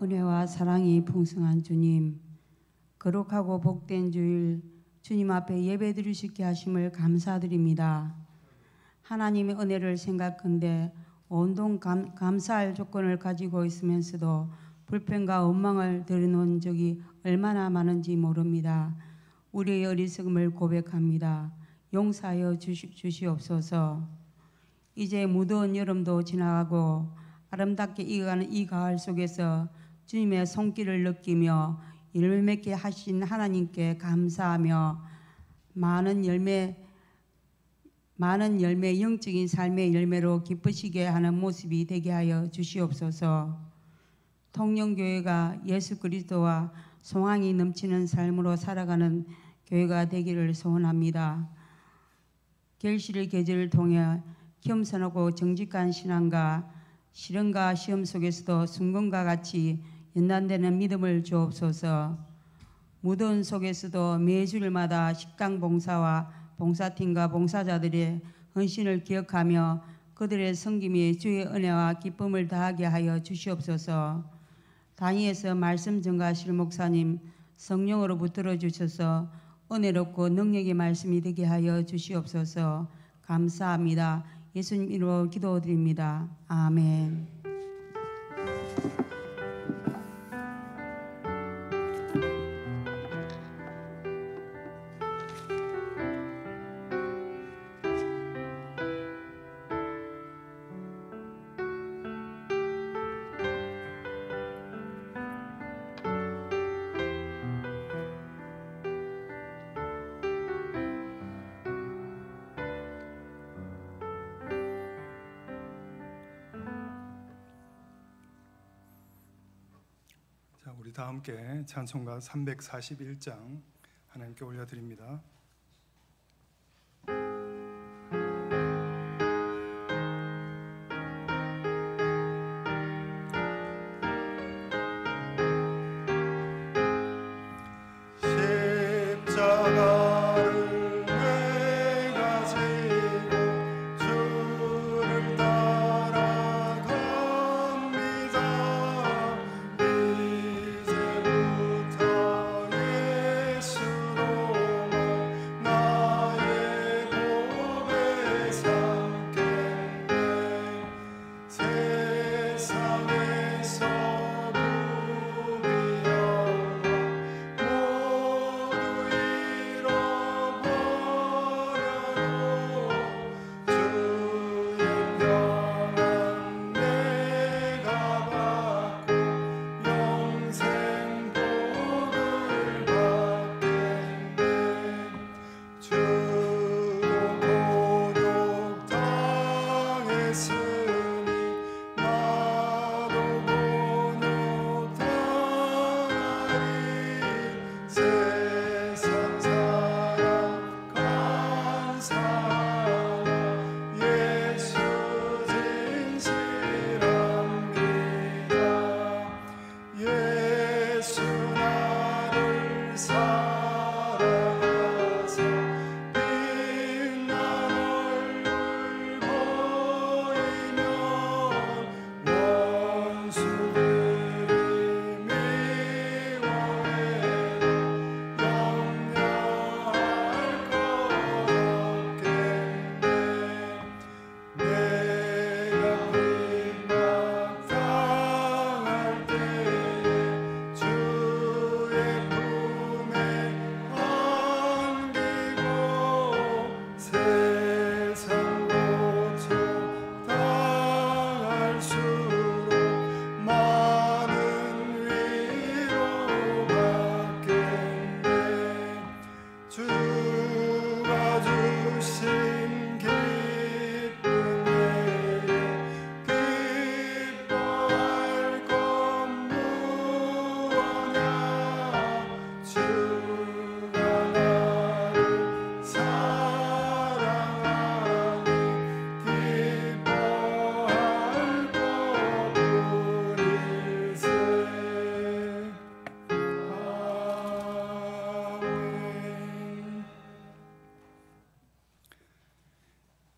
은혜와 사랑이 풍성한 주님, 거룩하고 복된 주일 주님 앞에 예배드릴 수 있게 하심을 감사드립니다. 하나님의 은혜를 생각한데 온통 감사할 조건을 가지고 있으면서도 불평과 원망을 드러놓은 적이 얼마나 많은지 모릅니다. 우리의 어리석음을 고백합니다. 용서하여 주시옵소서. 이제 무더운 여름도 지나가고 아름답게 익어가는 이 가을 속에서 주님의 손길을 느끼며 열매 맺게 하신 하나님께 감사하며 많은 열매, 영적인 삶의 열매로 기쁘시게 하는 모습이 되게 하여 주시옵소서. 통영교회가 예수 그리스도와 소망이 넘치는 삶으로 살아가는 교회가 되기를 소원합니다. 결실의 계절을 통해 겸손하고 정직한 신앙과 시련과 시험 속에서도 순금과 같이 연단되는 믿음을 주옵소서. 무더운 속에서도 매주일마다 식당 봉사와 봉사팀과 봉사자들의 헌신을 기억하며 그들의 섬김이 주의 은혜와 기쁨을 더하게 하여 주시옵소서. 당위에서 말씀 전가하실 목사님 성령으로 붙들어 주셔서 은혜롭고 능력의 말씀이 되게 하여 주시옵소서. 감사합니다. 예수님 이름으로 기도드립니다. 아멘. 우리 다 함께 찬송가 341장 하나님께 올려드립니다.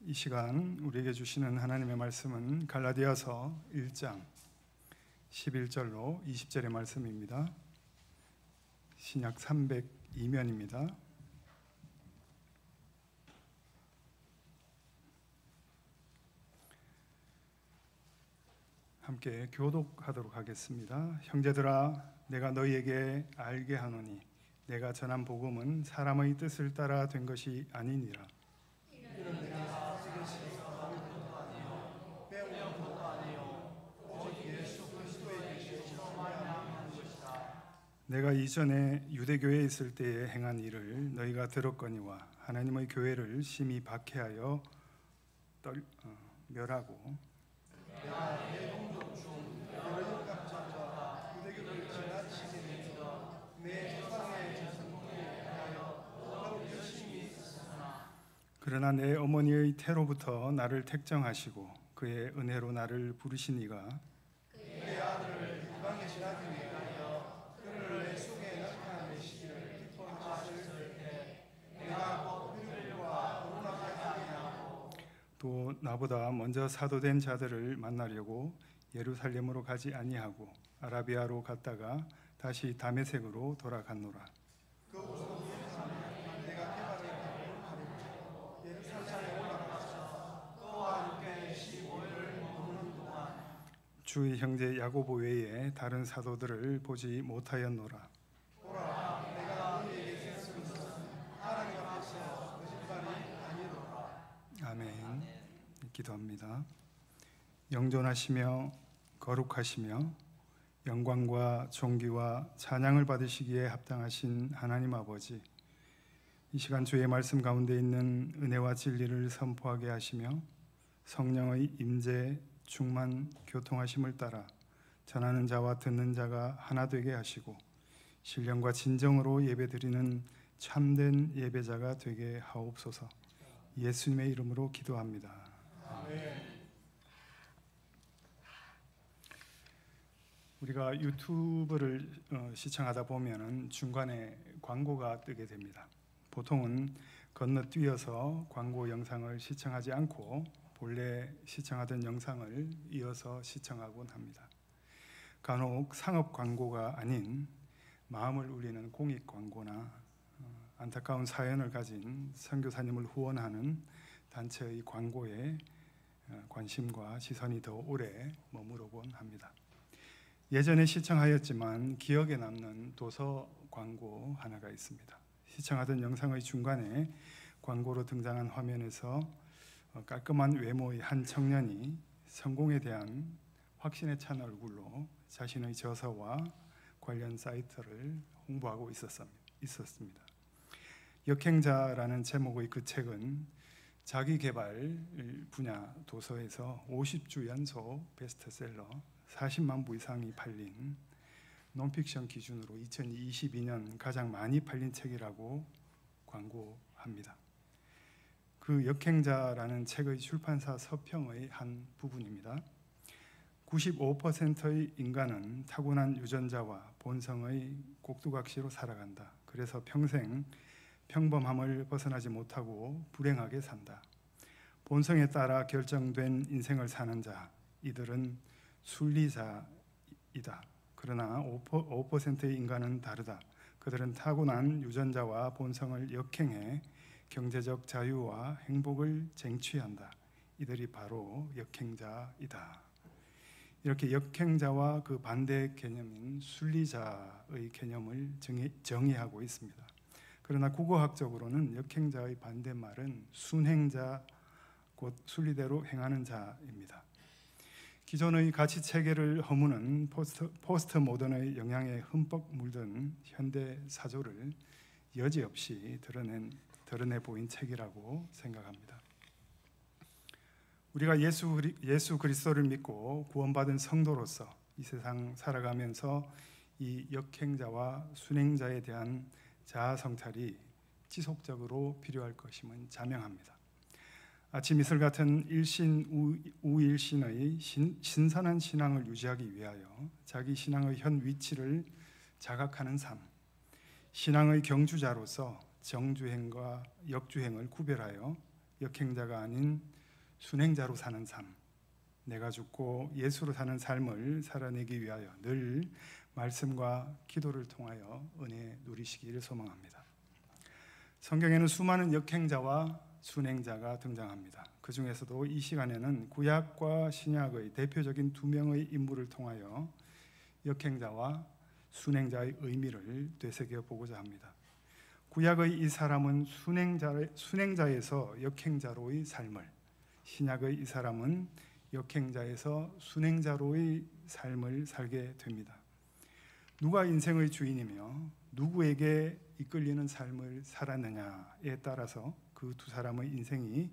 이 시간 우리에게 주시는 하나님의 말씀은 갈라디아서 1장 11절로 20절의 말씀입니다. 신약 302면입니다. 함께 교독하도록 하겠습니다. 형제들아, 내가 너희에게 알게 하노니 내가 전한 복음은 사람의 뜻을 따라 된 것이 아니니라. 내가 이전에 유대교회에 있을 때에 행한 일을 너희가 들었거니와 하나님의 교회를 심히 박해하여 멸하고 그러나 내 어머니의 태로부터 나를 택정하시고 그의 은혜로 나를 부르신 이가 그의 아들을 이방에 지나기 위하여 그를 내 속에 나타내 시기를 기뻐하셨을 때 내가 곧 그들과 거룩하게 하게 하고 또 나보다 먼저 사도된 자들을 만나려고 예루살렘으로 가지 아니하고 아라비아로 갔다가 다시 다메섹으로 돌아갔노라. 주의 형제 야고보 외에 다른 사도들을 보지 못하였노라. 아멘. 기도합니다. 영존하시며 거룩하시며 영광과 존귀와 찬양을 받으시기에 합당하신 하나님 아버지, 이 시간 주의 말씀 가운데 있는 은혜와 진리를 선포하게 하시며 성령의 임재 충만 교통하심을 따라 전하는 자와 듣는 자가 하나 되게 하시고 신령과 진정으로 예배드리는 참된 예배자가 되게 하옵소서. 예수님의 이름으로 기도합니다. 아멘. 우리가 유튜브를 시청하다 보면 중간에 광고가 뜨게 됩니다. 보통은 건너뛰어서 광고 영상을 시청하지 않고 본래 시청하던 영상을 이어서 시청하곤 합니다. 간혹 상업 광고가 아닌 마음을 울리는 공익 광고나 안타까운 사연을 가진 선교사님을 후원하는 단체의 광고에 관심과 시선이 더 오래 머무르곤 합니다. 예전에 시청하였지만 기억에 남는 도서 광고 하나가 있습니다. 시청하던 영상의 중간에 광고로 등장한 화면에서 깔끔한 외모의 한 청년이 성공에 대한 확신에 찬 얼굴로 자신의 저서와 관련 사이트를 홍보하고 있었습니다. 역행자라는 제목의 그 책은 자기 개발 분야 도서에서 50주 연속 베스트셀러 40만 부 이상이 팔린 논픽션 기준으로 2022년 가장 많이 팔린 책이라고 광고합니다. 그 역행자라는 책의 출판사 서평의 한 부분입니다. 95%의 인간은 타고난 유전자와 본성의 꼭두각시로 살아간다. 그래서 평생 평범함을 벗어나지 못하고 불행하게 산다. 본성에 따라 결정된 인생을 사는 자, 이들은 순리자이다. 그러나 5%의 인간은 다르다. 그들은 타고난 유전자와 본성을 역행해 경제적 자유와 행복을 쟁취한다. 이들이 바로 역행자이다. 이렇게 역행자와 그 반대 개념인 순리자의 개념을 정의하고 있습니다. 그러나 국어학적으로는 역행자의 반대말은 순행자, 곧 순리대로 행하는 자입니다. 기존의 가치 체계를 허무는 포스트 모던의 영향에 흠뻑 물든 현대 사조를 여지없이 드러내 보인 책이라고 생각합니다. 우리가 예수 그리스도를 믿고 구원받은 성도로서 이 세상 살아가면서 이 역행자와 순행자에 대한 자아 성찰이 지속적으로 필요할 것임은 자명합니다. 아침 이슬 같은 일신 우일신의 신선한 신앙을 유지하기 위하여 자기 신앙의 현 위치를 자각하는 삶, 신앙의 경주자로서 정주행과 역주행을 구별하여 역행자가 아닌 순행자로 사는 삶, 내가 죽고 예수로 사는 삶을 살아내기 위하여 늘 말씀과 기도를 통하여 은혜 누리시기를 소망합니다. 성경에는 수많은 역행자와 순행자가 등장합니다. 그 중에서도 이 시간에는 구약과 신약의 대표적인 두 명의 인물을 통하여 역행자와 순행자의 의미를 되새겨 보고자 합니다. 구약의 이 사람은 순행자에서 역행자로의 삶을, 신약의 이 사람은 역행자에서 순행자로의 삶을 살게 됩니다. 누가 인생의 주인이며 누구에게 이끌리는 삶을 살았느냐에 따라서 그 두 사람의 인생이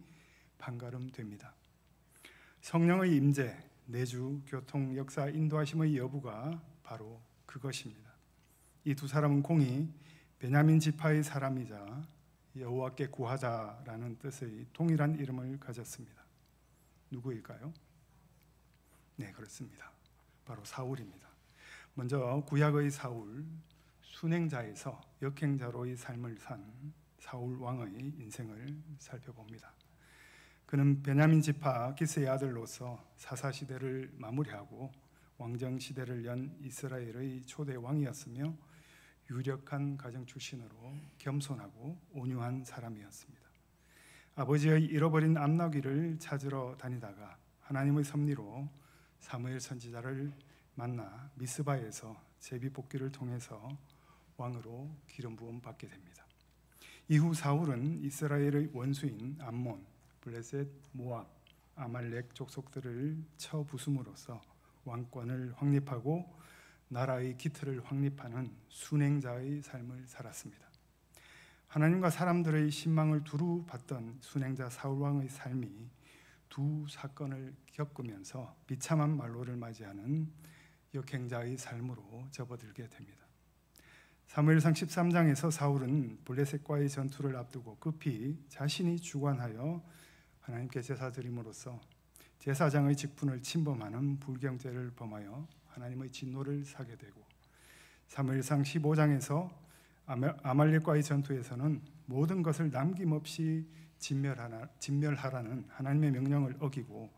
판가름됩니다. 성령의 임재, 내주, 교통, 역사, 인도하심의 여부가 바로 그것입니다. 이 두 사람은 공히 베냐민 지파의 사람이자 여호와께 구하자라는 뜻의 동일한 이름을 가졌습니다. 누구일까요? 네, 그렇습니다. 바로 사울입니다. 먼저 구약의 사울, 순행자에서 역행자로의 삶을 산 사울 왕의 인생을 살펴봅니다. 그는 베냐민 지파 기스의 아들로서 사사 시대를 마무리하고 왕정 시대를 연 이스라엘의 초대 왕이었으며 유력한 가정 출신으로 겸손하고 온유한 사람이었습니다. 아버지의 잃어버린 암나귀를 찾으러 다니다가 하나님의 섭리로 사무엘 선지자를 만나 미스바에서 제비뽑기를 통해서 왕으로 기름 부음 받게 됩니다. 이후 사울은 이스라엘의 원수인 암몬, 블레셋, 모압, 아말렉 족속들을 쳐 부숨으로써 왕권을 확립하고 나라의 기틀을 확립하는 순행자의 삶을 살았습니다. 하나님과 사람들의 신망을 두루 받던 순행자 사울 왕의 삶이 두 사건을 겪으면서 비참한 말로를 맞이하는 역행자의 삶으로 접어들게 됩니다. 사무엘상 13장에서 사울은 블레셋과의 전투를 앞두고 급히 자신이 주관하여 하나님께 제사 드림으로써 제사장의 직분을 침범하는 불경죄를 범하여 하나님의 진노를 사게 되고, 사무엘상 15장에서 아말렉과의 전투에서는 모든 것을 남김없이 진멸하라는 하나님의 명령을 어기고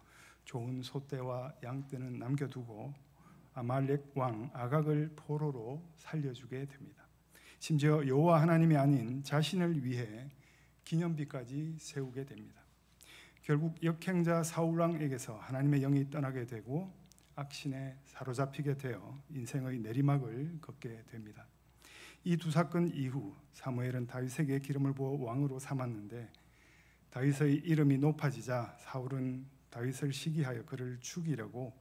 좋은 소떼와 양떼는 남겨두고 아말렉 왕 아각을 포로로 살려주게 됩니다. 심지어 여호와 하나님이 아닌 자신을 위해 기념비까지 세우게 됩니다. 결국 역행자 사울 왕에게서 하나님의 영이 떠나게 되고 악신에 사로잡히게 되어 인생의 내리막을 걷게 됩니다. 이 두 사건 이후 사무엘은 다윗에게 기름을 부어 왕으로 삼았는데 다윗의 이름이 높아지자 사울은 다윗을 시기하여 그를 죽이려고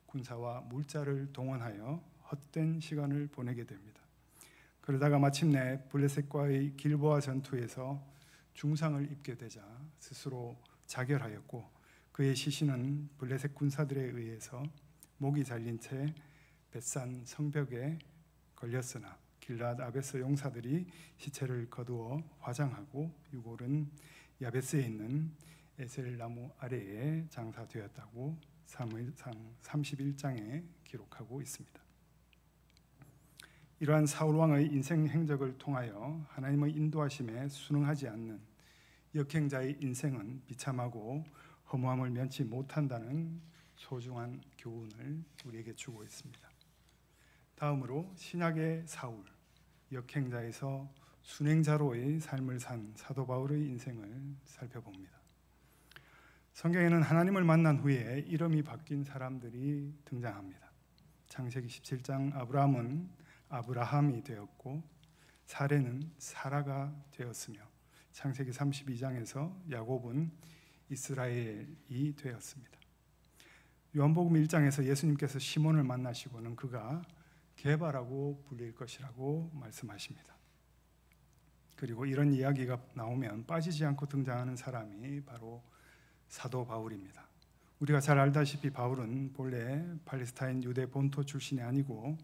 군사와 물자를 동원하여 헛된 시간을 보내게 됩니다. 그러다가 마침내 블레셋과의 길보아 전투에서 중상을 입게 되자 스스로 자결하였고, 그의 시신은 블레셋 군사들에 의해서 목이 잘린 채 벳산 성벽에 걸렸으나 길랏 아베스 용사들이 시체를 거두어 화장하고 유골은 야베스에 있는 에셀 나무 아래에 장사되었다고 사무엘상 31장에 기록하고 있습니다. 이러한 사울 왕의 인생 행적을 통하여 하나님의 인도하심에 순응하지 않는 역행자의 인생은 비참하고 허무함을 면치 못한다는 소중한 교훈을 우리에게 주고 있습니다. 다음으로 신약의 사울, 역행자에서 순행자로의 삶을 산 사도 바울의 인생을 살펴봅니다. 성경에는 하나님을 만난 후에 이름이 바뀐 사람들이 등장합니다. 창세기 17장 아브라함은 아브라함이 되었고 사레는 사라가 되었으며, 창세기 32장에서 야곱은 이스라엘이 되었습니다. 요한복음 1장에서 예수님께서 시몬을 만나시고는 그가 게바라고 불릴 것이라고 말씀하십니다. 그리고 이런 이야기가 나오면 빠지지 않고 등장하는 사람이 바로 사도 바울입니다. 우리가 잘 알다시피 바울은 본래 팔레스타인 유대 본토 출신이 아니고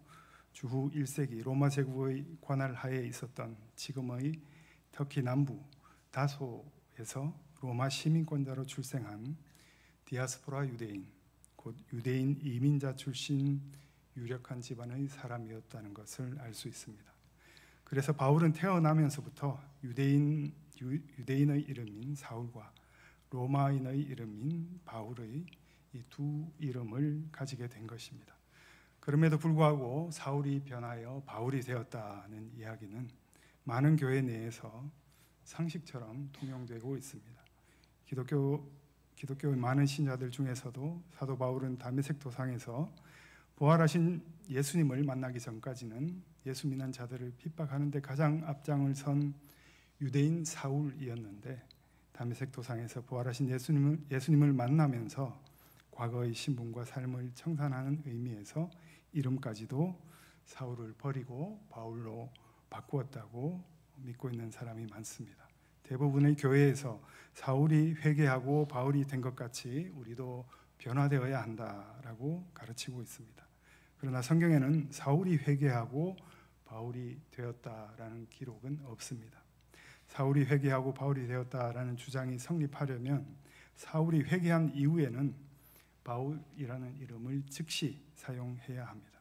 주후 1세기 로마 제국의 관할 하에 있었던 지금의 터키 남부 다소에서 로마 시민권자로 출생한 디아스포라 유대인, 곧 유대인 이민자 출신 유력한 집안의 사람이었다는 것을 알 수 있습니다. 그래서 바울은 태어나면서부터 유대인의 이름인 사울과 로마인의 이름인 바울의 이 두 이름을 가지게 된 것입니다. 그럼에도 불구하고 사울이 변하여 바울이 되었다는 이야기는 많은 교회 내에서 상식처럼 통용되고 있습니다. 기독교의 많은 신자들 중에서도 사도 바울은 다메섹 도상에서 부활하신 예수님을 만나기 전까지는 예수 믿는 자들을 핍박하는 데 가장 앞장을 선 유대인 사울이었는데, 다메섹 도상에서 부활하신 예수님을 만나면서 과거의 신분과 삶을 청산하는 의미에서 이름까지도 사울을 버리고 바울로 바꾸었다고 믿고 있는 사람이 많습니다. 대부분의 교회에서 사울이 회개하고 바울이 된 것 같이 우리도 변화되어야 한다라고 가르치고 있습니다. 그러나 성경에는 사울이 회개하고 바울이 되었다라는 기록은 없습니다. 사울이 회개하고 바울이 되었다라는 주장이 성립하려면 사울이 회개한 이후에는 바울이라는 이름을 즉시 사용해야 합니다.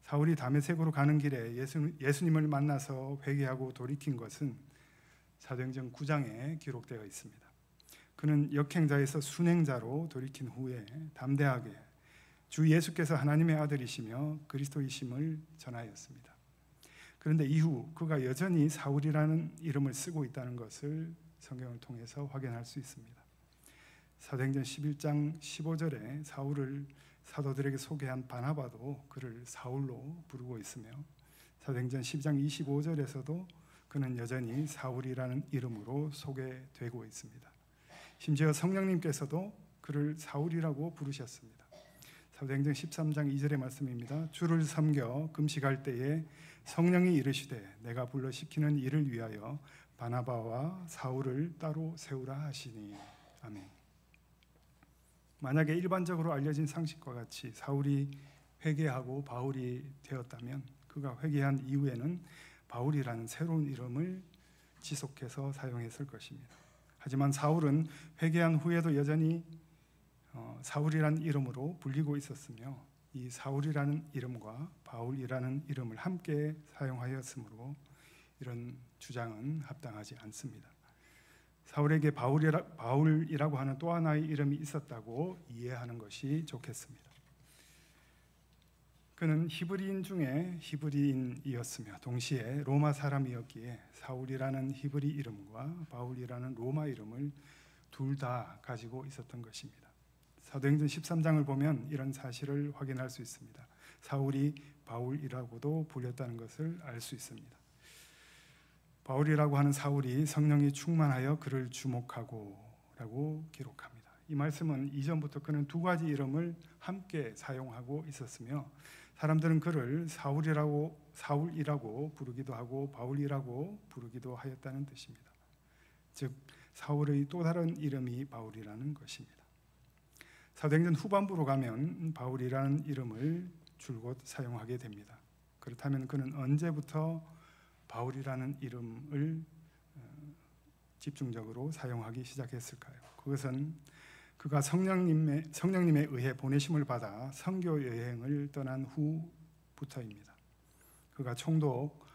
사울이 다메섹으로 가는 길에 예수님을 만나서 회개하고 돌이킨 것은 사도행전 9장에 기록되어 있습니다. 그는 역행자에서 순행자로 돌이킨 후에 담대하게 주 예수께서 하나님의 아들이시며 그리스도이심을 전하였습니다. 그런데 이후 그가 여전히 사울이라는 이름을 쓰고 있다는 것을 성경을 통해서 확인할 수 있습니다. 사도행전 11장 15절에 사울을 사도들에게 소개한 바나바도 그를 사울로 부르고 있으며, 사도행전 12장 25절에서도 그는 여전히 사울이라는 이름으로 소개되고 있습니다. 심지어 성령님께서도 그를 사울이라고 부르셨습니다. 사도행전 13장 2절의 말씀입니다. 주를 섬겨 금식할 때에 성령이 이르시되 내가 불러 시키는 일을 위하여 바나바와 사울을 따로 세우라 하시니. 아멘. 만약에 일반적으로 알려진 상식과 같이 사울이 회개하고 바울이 되었다면 그가 회개한 이후에는 바울이라는 새로운 이름을 지속해서 사용했을 것입니다. 하지만 사울은 회개한 후에도 여전히 사울이라는 이름으로 불리고 있었으며, 이 사울이라는 이름과 바울이라는 이름을 함께 사용하였으므로 이런 주장은 합당하지 않습니다. 사울에게 바울이라고 하는 또 하나의 이름이 있었다고 이해하는 것이 좋겠습니다. 그는 히브리인 중에 히브리인이었으며 동시에 로마 사람이었기에 사울이라는 히브리 이름과 바울이라는 로마 이름을 둘 다 가지고 있었던 것입니다. 사도행전 13장을 보면 이런 사실을 확인할 수 있습니다. 사울이 바울이라고도 불렸다는 것을 알 수 있습니다. 바울이라고 하는 사울이 성령이 충만하여 그를 주목하고 라고 기록합니다. 이 말씀은 이전부터 그는 두 가지 이름을 함께 사용하고 있었으며, 사람들은 그를 사울이라고 부르기도 하고 바울이라고 부르기도 하였다는 뜻입니다. 즉 사울의 또 다른 이름이 바울이라는 것입니다. 사도행전 후반부로 가면 바울이라는 이름을 줄곧 사용하게 됩니다. 그렇다면 그는 언제부터 바울이라는 이름을 집중적으로 사용하기 시작했을까요? 그것은 그가 성령님에 의해 보내심을 받아 선교 여행을 떠난 후부터입니다. 그가 총독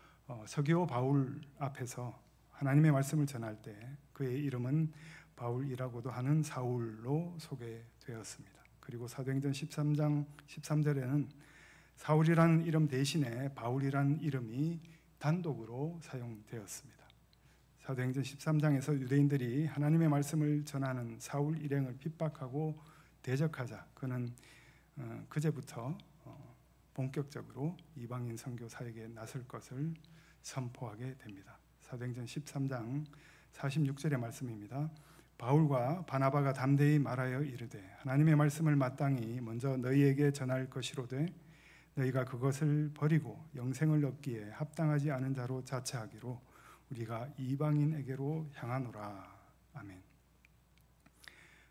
서기오 바울 앞에서 하나님의 말씀을 전할 때 그의 이름은 바울이라고도 하는 사울로 소개되었습니다. 그리고 사도행전 13장 13절에는 사울이라는 이름 대신에 바울이라는 이름이 단독으로 사용되었습니다. 사도행전 13장에서 유대인들이 하나님의 말씀을 전하는 사울 일행을 핍박하고 대적하자 그는 그제부터 본격적으로 이방인 선교 사역에 나설 것을 선포하게 됩니다. 사도행전 13장 46절의 말씀입니다. 바울과 바나바가 담대히 말하여 이르되 하나님의 말씀을 마땅히 먼저 너희에게 전할 것이로되 너희가 그것을 버리고 영생을 얻기에 합당하지 않은 자로 자처하기로 우리가 이방인에게로 향하노라. 아멘.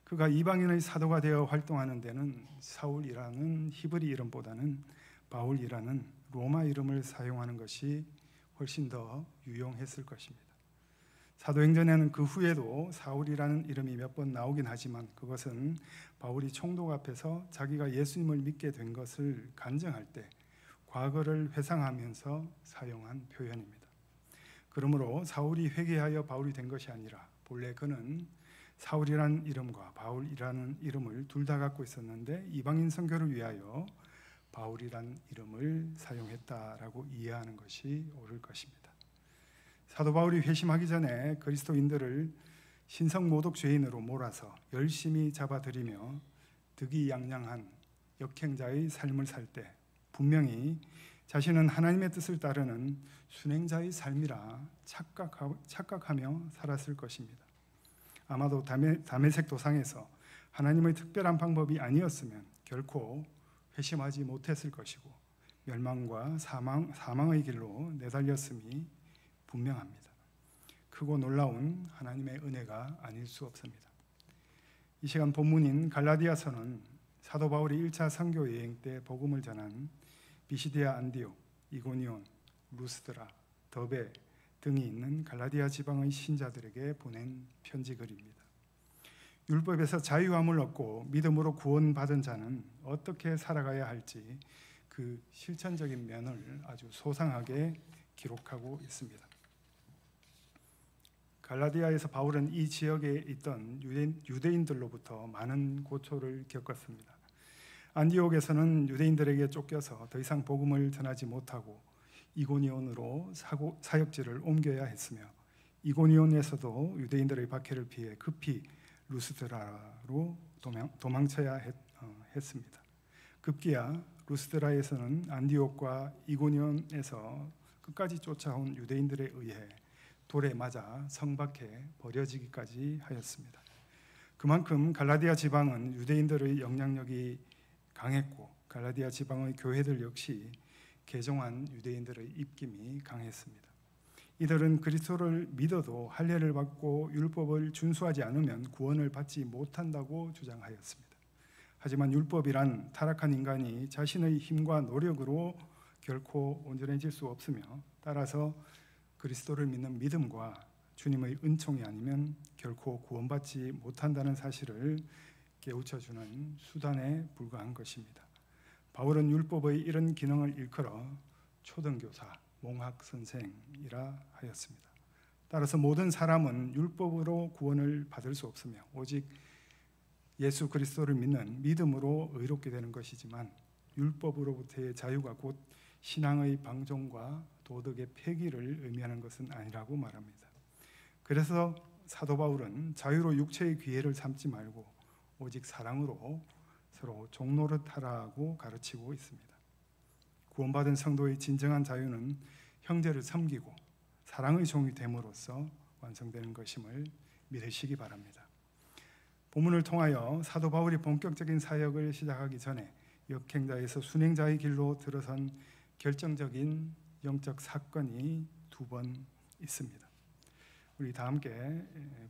그가 이방인의 사도가 되어 활동하는 데는 사울이라는 히브리 이름보다는 바울이라는 로마 이름을 사용하는 것이 훨씬 더 유용했을 것입니다. 사도행전에는 그 후에도 사울이라는 이름이 몇 번 나오긴 하지만 그것은 바울이 총독 앞에서 자기가 예수님을 믿게 된 것을 간증할 때 과거를 회상하면서 사용한 표현입니다. 그러므로 사울이 회개하여 바울이 된 것이 아니라 본래 그는 사울이라는 이름과 바울이라는 이름을 둘 다 갖고 있었는데 이방인 선교를 위하여 바울이라는 이름을 사용했다라고 이해하는 것이 옳을 것입니다. 사도 바울이 회심하기 전에 그리스도인들을 신성모독 죄인으로 몰아서 열심히 잡아들이며 득이양양한 역행자의 삶을 살 때 분명히 자신은 하나님의 뜻을 따르는 순행자의 삶이라 착각하며 살았을 것입니다. 아마도 다메섹 도상에서 하나님의 특별한 방법이 아니었으면 결코 회심하지 못했을 것이고 멸망과 사망의 길로 내달렸음이 분명합니다. 크고 놀라운 하나님의 은혜가 아닐 수 없습니다. 이 시간 본문인 갈라디아서는 사도 바울이 1차 선교 여행 때 복음을 전한 비시디아, 안디옥, 이고니온, 루스드라, 더베 등이 있는 갈라디아 지방의 신자들에게 보낸 편지글입니다. 율법에서 자유함을 얻고 믿음으로 구원받은 자는 어떻게 살아가야 할지 그 실천적인 면을 아주 소상하게 기록하고 있습니다. 갈라디아에서 바울은 이 지역에 있던 유대인들로부터 많은 고초를 겪었습니다. 안디옥에서는 유대인들에게 쫓겨서 더 이상 복음을 전하지 못하고 이고니온으로 사역지를 옮겨야 했으며 이고니온에서도 유대인들의 박해를 피해 급히 루스드라로 도망쳐야 했습니다. 급기야 루스드라에서는 안디옥과 이고니온에서 끝까지 쫓아온 유대인들에 의해 돌에 맞아 성박해 버려지기까지 하였습니다. 그만큼 갈라디아 지방은 유대인들의 영향력이 강했고 갈라디아 지방의 교회들 역시 개종한 유대인들의 입김이 강했습니다. 이들은 그리스도를 믿어도 할례를 받고 율법을 준수하지 않으면 구원을 받지 못한다고 주장하였습니다. 하지만 율법이란 타락한 인간이 자신의 힘과 노력으로 결코 온전해질 수 없으며 따라서 그리스도를 믿는 믿음과 주님의 은총이 아니면 결코 구원받지 못한다는 사실을 깨우쳐주는 수단에 불과한 것입니다. 바울은 율법의 이런 기능을 일컬어 초등교사, 몽학선생이라 하였습니다. 따라서 모든 사람은 율법으로 구원을 받을 수 없으며 오직 예수 그리스도를 믿는 믿음으로 의롭게 되는 것이지만 율법으로부터의 자유가 곧 신앙의 방종과 도덕의 폐기를 의미하는 것은 아니라고 말합니다. 그래서 사도 바울은 자유로 육체의 기회를 삼지 말고 오직 사랑으로 서로 종노릇하라고 가르치고 있습니다. 구원받은 성도의 진정한 자유는 형제를 섬기고 사랑의 종이 됨으로써 완성되는 것임을 믿으시기 바랍니다. 본문을 통하여 사도 바울이 본격적인 사역을 시작하기 전에 역행자에서 순행자의 길로 들어선 결정적인 영적 사건이 두 번 있습니다. 우리 다 함께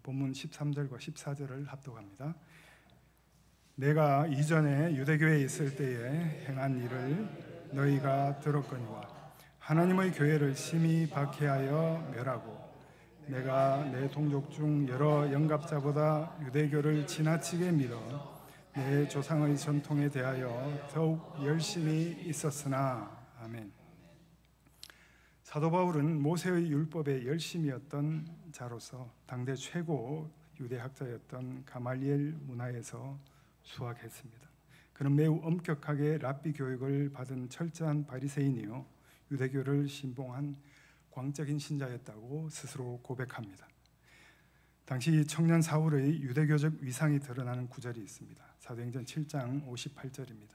본문 13절과 14절을 합독합니다. 내가 이전에 유대교에 있을 때에 행한 일을 너희가 들었거니와 하나님의 교회를 심히 박해하여 멸하고 내가 내 동족 중 여러 영갑자보다 유대교를 지나치게 믿어 내 조상의 전통에 대하여 더욱 열심히 있었으나 아멘. 사도 바울은 모세의 율법에 열심이었던 자로서 당대 최고 유대학자였던 가말리엘 문화에서 수학했습니다. 그는 매우 엄격하게 랍비 교육을 받은 철저한 바리새인이요 유대교를 신봉한 광적인 신자였다고 스스로 고백합니다. 당시 청년 사울의 유대교적 위상이 드러나는 구절이 있습니다. 사도행전 7장 58절입니다.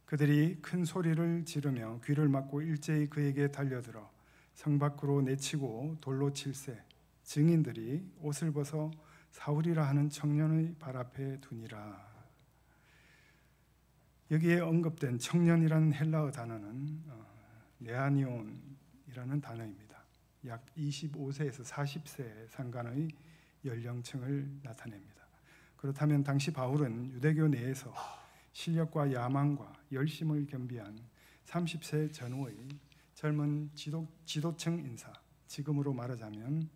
그들이 큰 소리를 지르며 귀를 막고 일제히 그에게 달려들어 성 밖으로 내치고 돌로 칠세 증인들이 옷을 벗어 사울이라 하는 청년의 발 앞에 두니라. 여기에 언급된 청년이라는 헬라어 단어는 네아니온이라는 단어입니다. 약 25세에서 40세 상간의 연령층을 나타냅니다. 그렇다면 당시 바울은 유대교 내에서 실력과 야망과 열심을 겸비한 30세 전후의 젊은 지도층 인사, 지금으로 말하자면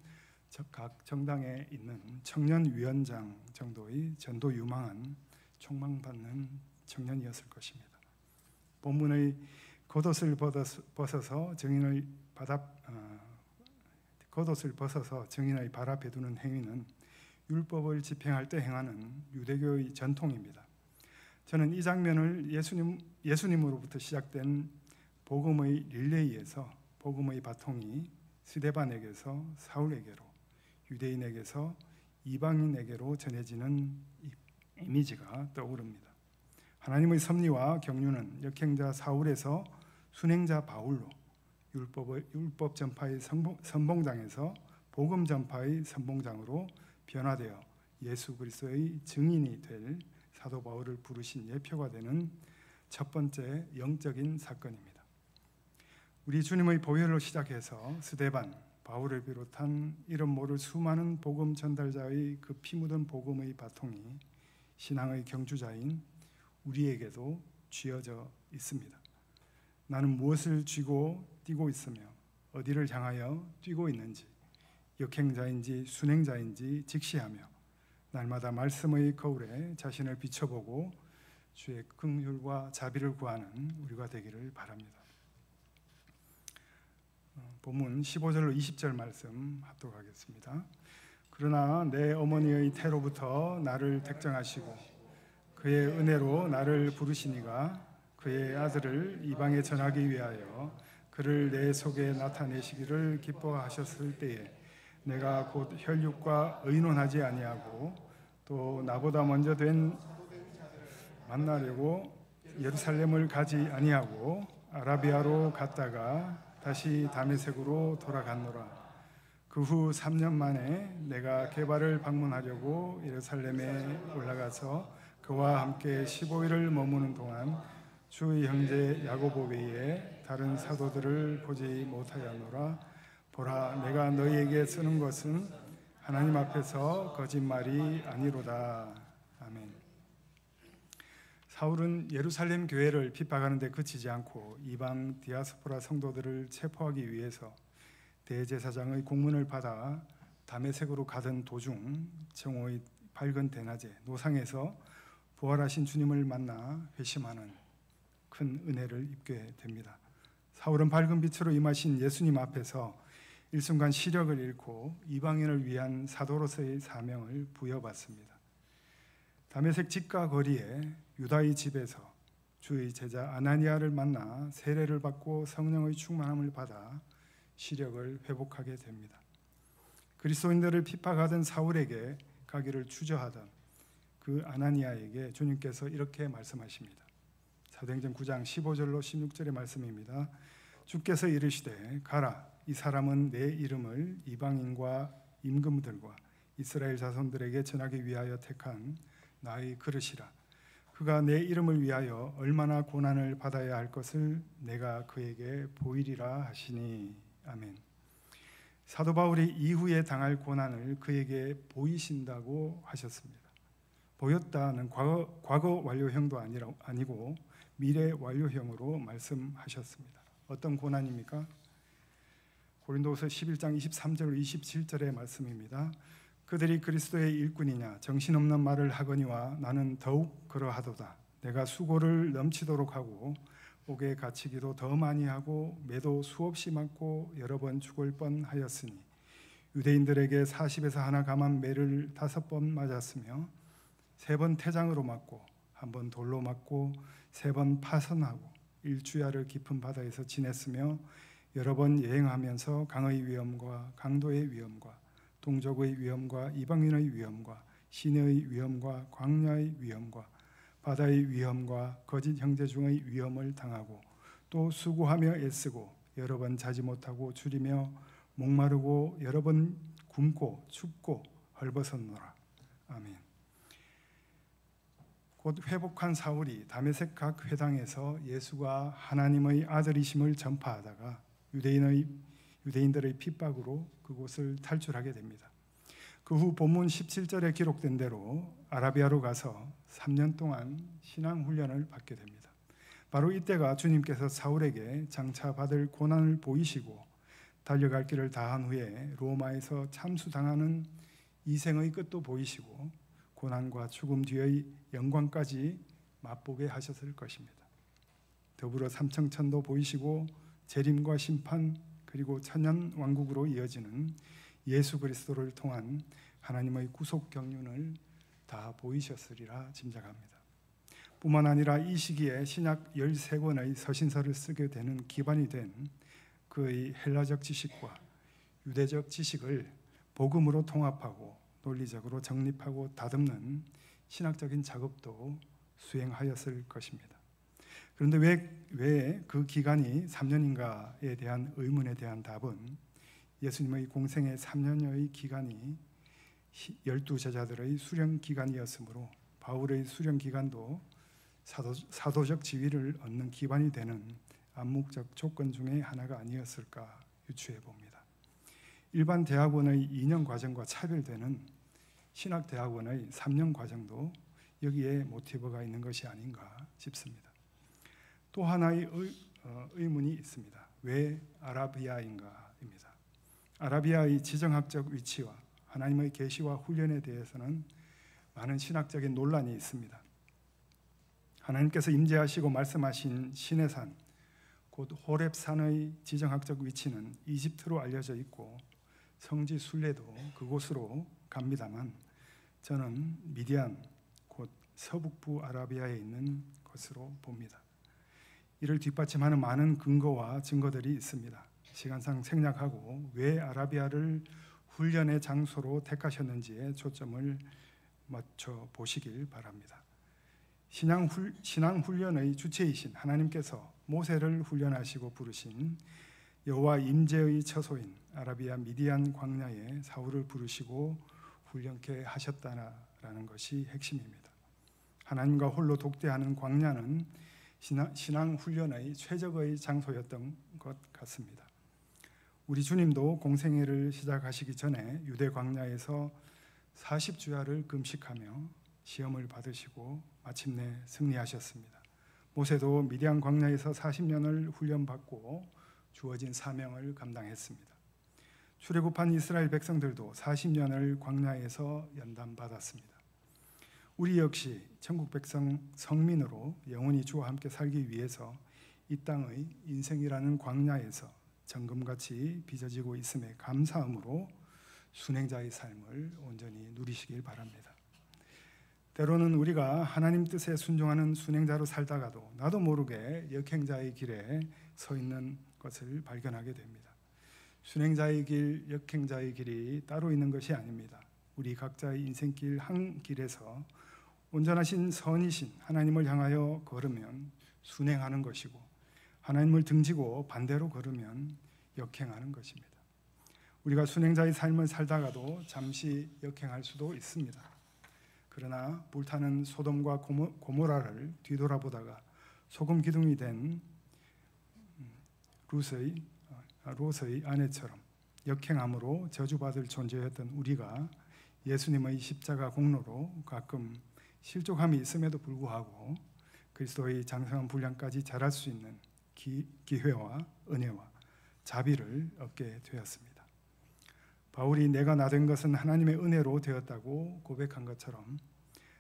각 정당에 있는 청년위원장 정도의 전도 유망한 촉망받는 청년이었을 것입니다. 본문의 겉옷을 벗어서 증인의 발 앞에 두는 행위는 율법을 집행할 때 행하는 유대교의 전통입니다. 저는 이 장면을 예수님으로부터 시작된 복음의 릴레이에서 복음의 바통이 스데반에게서 사울에게로, 유대인에게서 이방인에게로 전해지는 이미지가 떠오릅니다. 하나님의 섭리와 경륜은 역행자 사울에서 순행자 바울로, 율법 전파의 선봉장에서 복음 전파의 선봉장으로 변화되어 예수 그리스도의 증인이 될 사도 바울을 부르신 예표가 되는 첫 번째 영적인 사건입니다. 우리 주님의 보혈로 시작해서 스데반, 바울을 비롯한 이름 모를 수많은 복음 전달자의 그 피 묻은 복음의 바통이 신앙의 경주자인 우리에게도 쥐어져 있습니다. 나는 무엇을 쥐고 뛰고 있으며 어디를 향하여 뛰고 있는지, 역행자인지 순행자인지 직시하며 날마다 말씀의 거울에 자신을 비춰보고 주의 긍휼과 자비를 구하는 우리가 되기를 바랍니다. 본문 15절로 20절 말씀 합독 하겠습니다. 그러나 내 어머니의 태로부터 나를 택정하시고 그의 은혜로 나를 부르시니가 그의 아들을 이방에 전하기 위하여 그를 내 속에 나타내시기를 기뻐하셨을 때에 내가 곧 혈육과 의논하지 아니하고 또 나보다 먼저 된 만나려고 예루살렘을 가지 아니하고 아라비아로 갔다가 다시 다메섹으로 돌아갔노라. 그 후 3년 만에 내가 게바를 방문하려고 예루살렘에 올라가서 그와 함께 15일을 머무는 동안 주의 형제 야고보 외에 다른 사도들을 보지 못하였노라. 보라, 내가 너희에게 쓰는 것은 하나님 앞에서 거짓말이 아니로다. 아멘. 사울은 예루살렘 교회를 핍박하는 데 그치지 않고 이방 디아스포라 성도들을 체포하기 위해서 대제사장의 공문을 받아 다메섹으로 가던 도중 정오의 밝은 대낮에 노상에서 부활하신 주님을 만나 회심하는 큰 은혜를 입게 됩니다. 사울은 밝은 빛으로 임하신 예수님 앞에서 일순간 시력을 잃고 이방인을 위한 사도로서의 사명을 부여받습니다. 다메섹 집가 거리에 유다의 집에서 주의 제자 아나니아를 만나 세례를 받고 성령의 충만함을 받아 시력을 회복하게 됩니다. 그리스도인들을 핍박하던 사울에게 가기를 주저하던 그 아나니아에게 주님께서 이렇게 말씀하십니다. 사도행전 9장 15절로 16절의 말씀입니다. 주께서 이르시되 가라, 이 사람은 내 이름을 이방인과 임금들과 이스라엘 자손들에게 전하기 위하여 택한 나의 그릇이라. 그가 내 이름을 위하여 얼마나 고난을 받아야 할 것을 내가 그에게 보이리라 하시니. 아멘. 사도 바울이 이후에 당할 고난을 그에게 보이신다고 하셨습니다. 보였다는 과거 완료형도 아니고 미래 완료형으로 말씀하셨습니다. 어떤 고난입니까? 고린도후서 11장 23절 27절의 말씀입니다. 그들이 그리스도의 일꾼이냐 정신없는 말을 하거니와 나는 더욱 그러하도다. 내가 수고를 넘치도록 하고 옥에 갇히기도 더 많이 하고 매도 수없이 맞고 여러 번 죽을 뻔하였으니 유대인들에게 40에서 하나 감한 매를 5번 맞았으며 3번 태장으로 맞고 1번 돌로 맞고 3번 파선하고 일주야를 깊은 바다에서 지냈으며 여러 번 여행하면서 강의 위험과 강도의 위험과 동족의 위험과 이방인의 위험과 시내의 위험과 광야의 위험과 바다의 위험과 거짓 형제 중의 위험을 당하고 또 수고하며 애쓰고 여러 번 자지 못하고 줄이며 목마르고 여러 번 굶고 춥고 헐벗었노라. 아멘. 곧 회복한 사울이 다메섹 각 회당에서 예수가 하나님의 아들이심을 전파하다가 유대인들의 핍박으로 그곳을 탈출하게 됩니다. 그 후 본문 17절에 기록된 대로 아라비아로 가서 3년 동안 신앙 훈련을 받게 됩니다. 바로 이때가 주님께서 사울에게 장차 받을 고난을 보이시고 달려갈 길을 다한 후에 로마에서 참수당하는 이생의 끝도 보이시고 고난과 죽음 뒤의 영광까지 맛보게 하셨을 것입니다. 더불어 삼청천도 보이시고 재림과 심판 그리고 천년 왕국으로 이어지는 예수 그리스도를 통한 하나님의 구속 경륜을 다 보이셨으리라 짐작합니다. 뿐만 아니라 이 시기에 신약 13권의 서신서를 쓰게 되는 기반이 된 그의 헬라적 지식과 유대적 지식을 복음으로 통합하고 논리적으로 정립하고 다듬는 신학적인 작업도 수행하였을 것입니다. 그런데 왜 그 기간이 3년인가에 대한 의문에 대한 답은 예수님의 공생의 3년여의 기간이 12제자들의 수련 기간이었으므로 바울의 수련 기간도 사도적 지위를 얻는 기반이 되는 암묵적 조건 중에 하나가 아니었을까 유추해 봅니다. 일반 대학원의 2년 과정과 차별되는 신학대학원의 3년 과정도 여기에 모티브가 있는 것이 아닌가 싶습니다. 또 하나의 의문이 있습니다. 왜 아라비아인가입니다. 아라비아의 지정학적 위치와 하나님의 계시와 훈련에 대해서는 많은 신학적인 논란이 있습니다. 하나님께서 임재하시고 말씀하신 시내산, 곧 호렙산의 지정학적 위치는 이집트로 알려져 있고 성지 순례도 그곳으로 갑니다만 저는 미디안, 곧 서북부 아라비아에 있는 것으로 봅니다. 이를 뒷받침하는 많은 근거와 증거들이 있습니다. 시간상 생략하고 왜 아라비아를 훈련의 장소로 택하셨는지에 초점을 맞춰 보시길 바랍니다. 신앙훈련의 주체이신 하나님께서 모세를 훈련하시고 부르신 여호와 임재의 처소인 아라비아 미디안 광야에 사울을 부르시고 훈련케 하셨다라는 것이 핵심입니다. 하나님과 홀로 독대하는 광야는 신앙훈련의 최적의 장소였던 것 같습니다. 우리 주님도 공생애를 시작하시기 전에 유대 광야에서 40주야를 금식하며 시험을 받으시고 마침내 승리하셨습니다. 모세도 미디안 광야에서 40년을 훈련받고 주어진 사명을 감당했습니다. 출애굽한 이스라엘 백성들도 40년을 광야에서 연단받았습니다. 우리 역시 천국 백성 성민으로 영원히 주와 함께 살기 위해서 이 땅의 인생이라는 광야에서 정금같이 빚어지고 있음에 감사함으로 순행자의 삶을 온전히 누리시길 바랍니다. 때로는 우리가 하나님 뜻에 순종하는 순행자로 살다가도 나도 모르게 역행자의 길에 서 있는 것을 발견하게 됩니다. 순행자의 길, 역행자의 길이 따로 있는 것이 아닙니다. 우리 각자의 인생길 한 길에서 온전하신 선이신 하나님을 향하여 걸으면 순행하는 것이고 하나님을 등지고 반대로 걸으면 역행하는 것입니다. 우리가 순행자의 삶을 살다가도 잠시 역행할 수도 있습니다. 그러나 불타는 소돔과 고모라를 뒤돌아보다가 소금 기둥이 된 롯의 아내처럼 역행함으로 저주받을 존재였던 우리가 예수님의 십자가 공로로 가끔 실족함이 있음에도 불구하고 그리스도의 장성한 분량까지 자랄 수 있는 기회와 은혜와 자비를 얻게 되었습니다. 바울이 내가 나 된 것은 하나님의 은혜로 되었다고 고백한 것처럼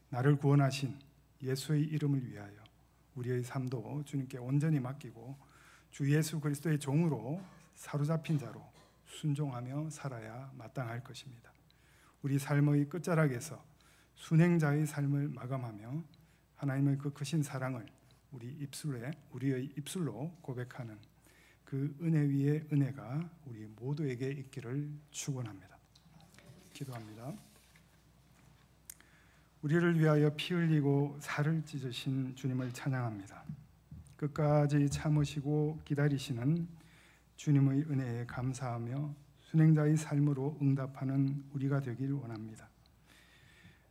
나를 구원하신 예수의 이름을 위하여 우리의 삶도 주님께 온전히 맡기고 주 예수 그리스도의 종으로 사로잡힌 자로 순종하며 살아야 마땅할 것입니다. 우리 삶의 끝자락에서 순행자의 삶을 마감하며 하나님의 그 크신 사랑을 우리의 입술로 고백하는 그 은혜 위의 은혜가 우리 모두에게 있기를 축원합니다. 기도합니다. 우리를 위하여 피 흘리고 살을 찢으신 주님을 찬양합니다. 끝까지 참으시고 기다리시는 주님의 은혜에 감사하며 순행자의 삶으로 응답하는 우리가 되길 원합니다.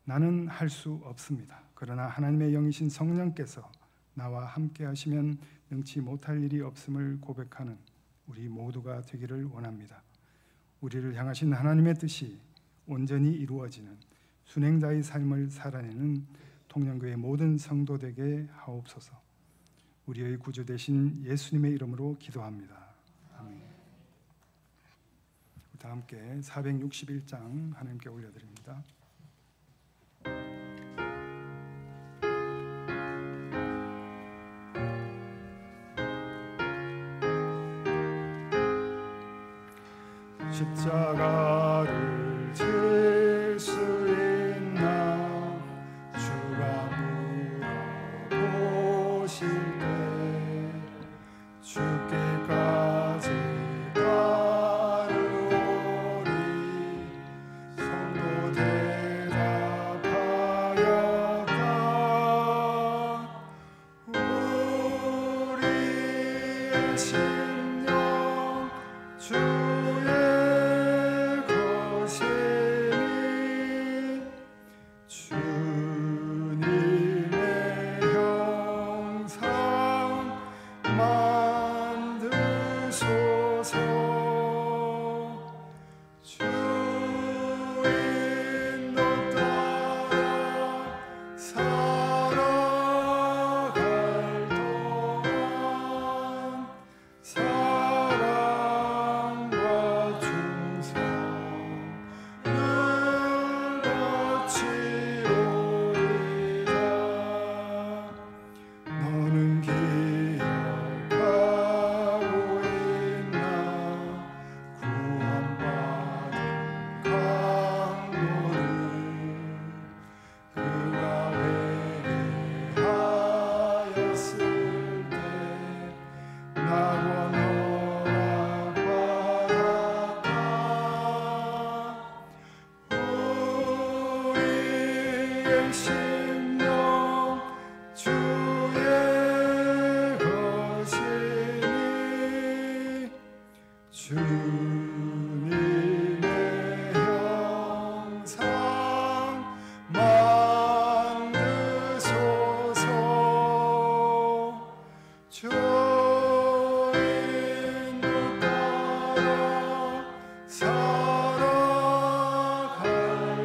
나는 할 수 없습니다. 그러나 하나님의 영이신 성령께서 나와 함께 하시면 능치 못할 일이 없음을 고백하는 우리 모두가 되기를 원합니다. 우리를 향하신 하나님의 뜻이 온전히 이루어지는 순행자의 삶을 살아내는 통영교회 모든 성도되게 하옵소서. 우리의 구주 되신 예수님의 이름으로 기도합니다. 아멘. 다 함께 461장 하나님께 올려드립니다. 십자가를 질 심령 주의 것이니 주님의 형상 만드소서. 주 인도 따라 살아갈 동안 사랑과 충성 늘 바치오리다. 너는 기억하고 있나 구원받은 강도를 그가 회개하였을 때 나고 허락받았다. 우리의 심령 주의 것이니 주님의 형상 만드소서. 주 인도 따라 살아갈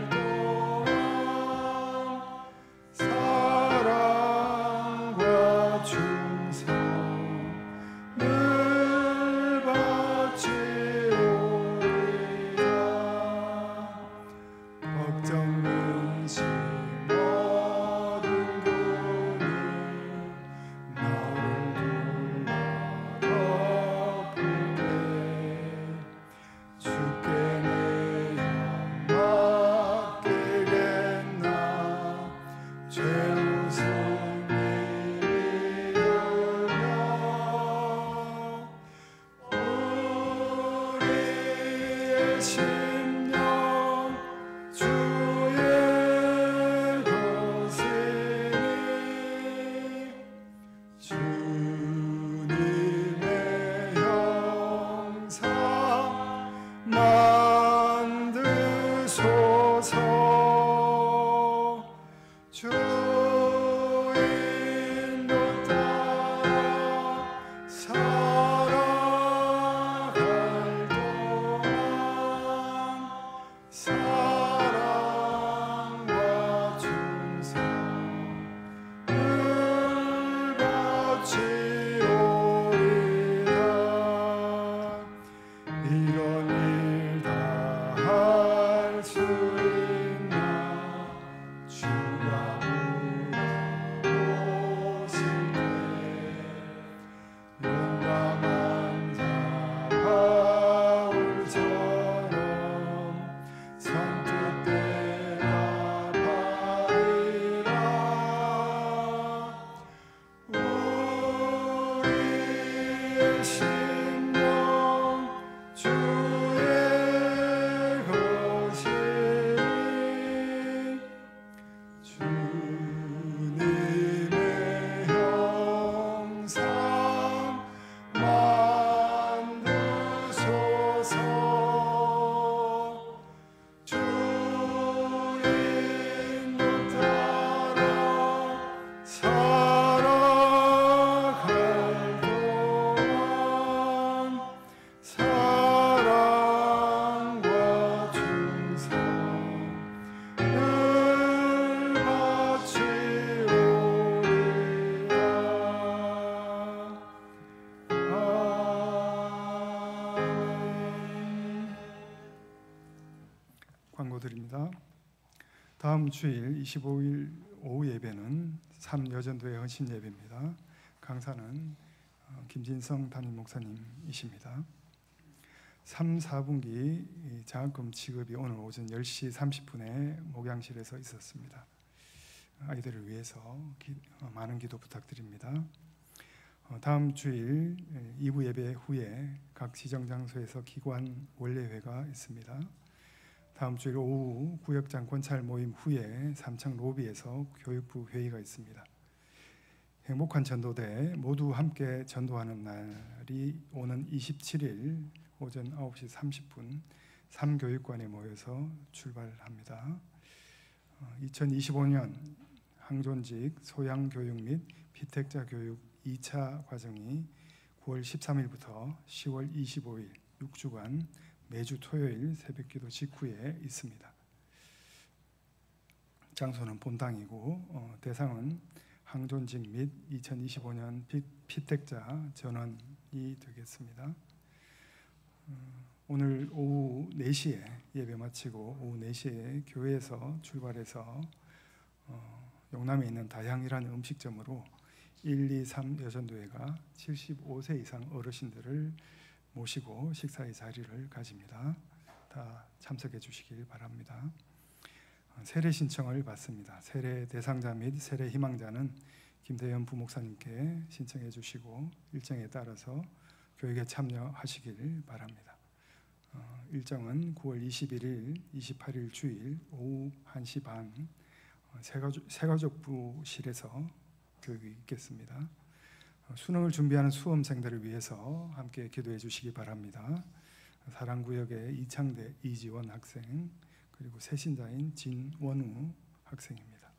동안 사랑과 충성 늘 바치오리다. 걱정 근심 모든 분이 너를 둘러 덮을 때 주께 내 영 맡기겠나. 죄우승 이르며 우리의 심령 주의 것이니 주님의 형상 만드소서. 주 인도 따라 살아갈 동안 사랑과 충성 늘 바치오리다. 이런 일 다 할 수 있나 주가 물어보실 때 용감한 자 바울처럼 선뜻 대답하리라. 우리의 심령 주의 것이니 주님의 형상 만드소서. 주 인도 따라 살아갈 동안 사랑과 충성 늘 바치오리다. 아멘. 광고드립니다. 다음 주일 25일 오후 예배는 삼여전도의 헌신 예배입니다. 강사는 김진성 담임 목사님이십니다. 3, 4분기 장학금 지급이 오늘 오전 10시 30분에 목양실에서 있었습니다. 아이들을 위해서 많은 기도 부탁드립니다. 다음 주일 2부 예배 후에 각 지정장소에서 기관 원례회가 있습니다. 다음 주일 오후 구역장 권찰 모임 후에 삼창 로비에서 교육부 회의가 있습니다. 행복한 전도대 모두 함께 전도하는 날이 오는 27일 오전 9시 30분 3교육관에 모여서 출발합니다. 2025년 항존직 소양교육 및 피택자 교육 2차 과정이 9월 13일부터 10월 25일 6주간 매주 토요일 새벽기도 직후에 있습니다. 장소는 본당이고 대상은 항존직 및 2025년 피택자 전원이 되겠습니다. 오늘 오후 4시에 예배 마치고 오후 4시에 교회에서 출발해서 용남에 있는 다향이라는 음식점으로 1, 2, 3 여전도회가 75세 이상 어르신들을 모시고 식사의 자리를 가집니다. 다 참석해 주시길 바랍니다. 세례 신청을 받습니다. 세례 대상자 및 세례 희망자는 김대현 부목사님께 신청해 주시고 일정에 따라서 교육에 참여하시길 바랍니다. 일정은 9월 21일, 28일 주일 오후 1시 반 새가족부실에서 교육이 있겠습니다. 수능을 준비하는 수험생들을 위해서 함께 기도해 주시기 바랍니다. 사랑구역의 이창대, 이지원 학생 그리고 새신자인 진원우 학생입니다.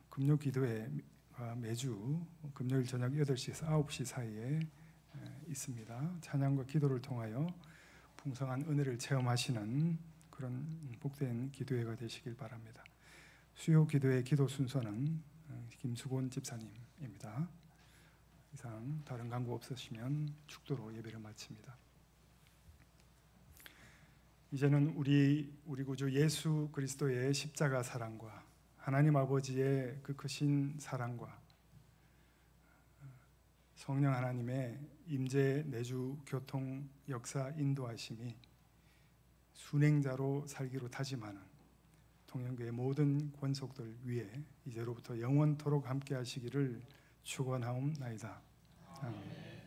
금요 기도회가 매주 금요일 저녁 8시에서 9시 사이에 있습니다. 찬양과 기도를 통하여 풍성한 은혜를 체험하시는 그런 복된 기도회가 되시길 바랍니다. 수요 기도회 기도 순서는 김수곤 집사님입니다. 이상 다른 강구 없으시면 축도로 예배를 마칩니다. 이제는 우리 구주 예수 그리스도의 십자가 사랑과 하나님 아버지의 그 크신 사랑과 성령 하나님의 임재 내주 교통 역사 인도하심이 순행자로 살기로 다짐하는 통영교회 모든 권속들 위에 이제로부터 영원토록 함께 하시기를 축원하옵나이다. 아멘.